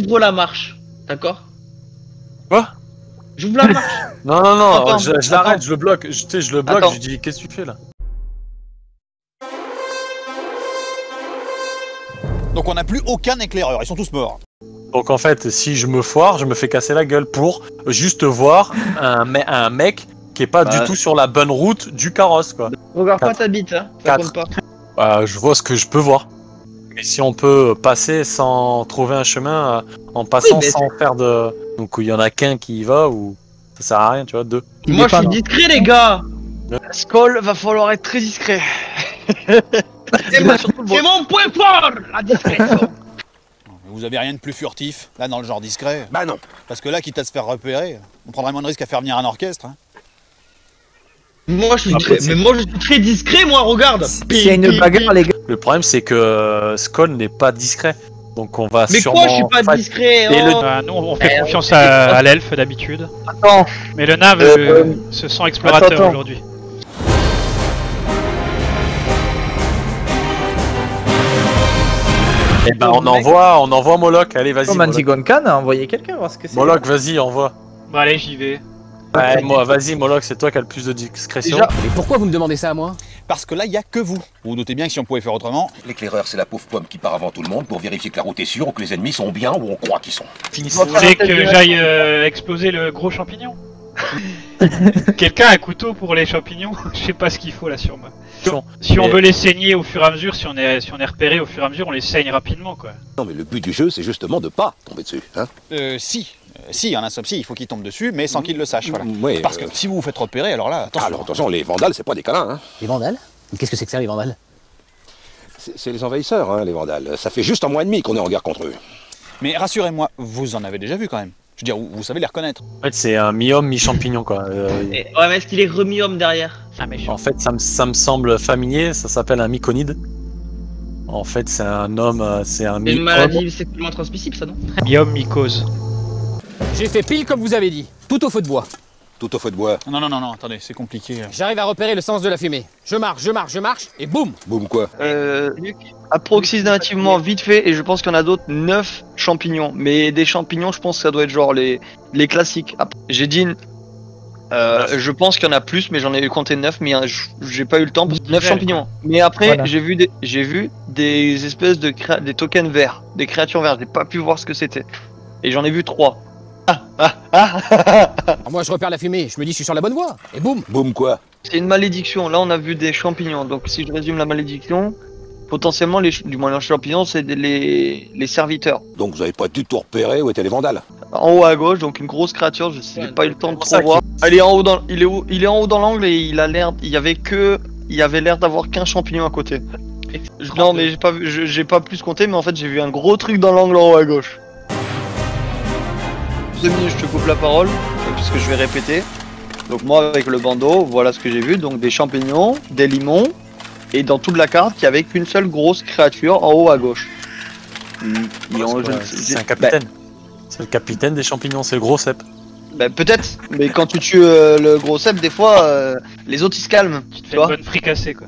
J'ouvre la marche, d'accord? Quoi? J'ouvre la marche. Non, non, non, Attends, je l'arrête, je le bloque. Tu sais, je le bloque, Attends. je lui dis, qu'est-ce que tu fais là? Donc on n'a plus aucun éclaireur, ils sont tous morts. Donc en fait, si je me foire, je me fais casser la gueule pour juste voir un mec qui est pas du tout sur la bonne route du carrosse, quoi. Regarde pas Quatre. ta bite, hein. Ça Quatre. compte pas. Je vois ce que je peux voir. Mais si on peut passer sans trouver un chemin, en passant Oui, mais sans faire de... Donc il y en a qu'un qui y va, ou ça sert à rien, tu vois, deux. Moi, je suis discret, les gars. Skull, va falloir être très discret. C'est mon point fort, la discrétion. Vous avez rien de plus furtif, là, dans le genre discret? Bah non. Parce que là, quitte à se faire repérer, on prendrait moins de risques à faire venir un orchestre. Hein. Moi, je suis très discret, moi, regarde. S'il y a une bagarre, les gars. Le problème, c'est que Skull n'est pas discret. Donc on va Mais sûrement... quoi, je suis pas discret, Et le- oh. Nous, on fait confiance à l'elfe d'habitude. Attends. Mais le nain se sent explorateur attends. aujourd'hui. Eh ben on envoie Moloch, allez vas-y Comme Moloch. Antigone Khan a envoyé quelqu'un voir ce que c'est. Moloch, vas-y, envoie. Bon, allez, j'y vais. Ouais, moi, vas-y Moloch, c'est toi qui as le plus de discrétion. Déjà- Mais pourquoi vous me demandez ça à moi? Parce que là, il n'y a que vous. Vous vous doutez bien que si on pouvait faire autrement... L'éclaireur, c'est la pauvre pomme qui part avant tout le monde pour vérifier que la route est sûre ou que les ennemis sont bien où on croit qu'ils sont. Finissez. Vous voulez que j'aille exploser le gros champignon? Quelqu'un a un couteau pour les champignons? Je sais pas ce qu'il faut là sur moi. Si on veut les saigner au fur et à mesure, si on est repéré au fur et à mesure, on les saigne rapidement, quoi. Non mais le but du jeu, c'est justement de pas tomber dessus, hein. Si, en un somme, si, il faut qu'il tombe dessus, mais sans qu'il le sache, voilà. Ouais, Parce que si vous vous faites repérer, alors là, attention. Alors attention, les vandales, c'est pas des câlins, hein. Les vandales? Mais qu'est-ce que c'est que ça, les vandales? C'est les envahisseurs, hein, les vandales. Ça fait juste un mois et demi qu'on est en guerre contre eux. Mais rassurez-moi, vous en avez déjà vu quand même. Je veux dire, vous savez les reconnaître. En fait, c'est un mi-homme, mi-champignon, quoi. Ouais, mais est-ce qu'il est remis-homme derrière? Ah, méchant. En fait, ça me semble familier, ça s'appelle un myconide. En fait, c'est un homme, c'est un C'est une mi-homme. maladie sexuellement transmissible, ça, non? Mi-homme, mi-cause. J'ai fait pile comme vous avez dit, tout au feu de bois. Tout au feu de bois. Non, attendez, c'est compliqué. J'arrive à repérer le sens de la fumée. Je marche, et boum! Boum quoi. Approximativement vite fait, et je pense qu'il y en a d'autres, 9 champignons. Mais des champignons, je pense que ça doit être genre les classiques. J'ai dit, je pense qu'il y en a plus, mais j'en ai compté 9, mais j'ai pas eu le temps. 9 champignons. Mais après, Voilà. j'ai vu des espèces de des tokens verts, des créatures vertes. J'ai pas pu voir ce que c'était. Et j'en ai vu 3. Alors moi je repère la fumée, je me dis je suis sur la bonne voie, et boum! Boum quoi. C'est une malédiction. Là, on a vu des champignons. Donc, si je résume la malédiction, potentiellement, les champignons, c'est les serviteurs. Donc vous avez pas du tout repéré où étaient les vandales. En haut à gauche, donc une grosse créature. Je n'ai pas eu le temps de trop voir. Elle est en haut dans, il est en haut dans l'angle et il y avait l'air d'avoir qu'un champignon à côté. Non, mais j'ai pas plus compté, mais en fait, j'ai vu un gros truc dans l'angle en haut à gauche. Je te coupe la parole, puisque je vais répéter. Donc moi avec le bandeau, voilà ce que j'ai vu, donc des champignons, des limons, et dans toute la carte, il n'y avait qu'une seule grosse créature en haut à gauche. C'est un capitaine. C'est le capitaine des champignons, c'est le gros cep. Bah, peut-être, mais quand tu tues le gros cep, des fois, les autres ils se calment. Tu te fais une bonne fricassée, quoi.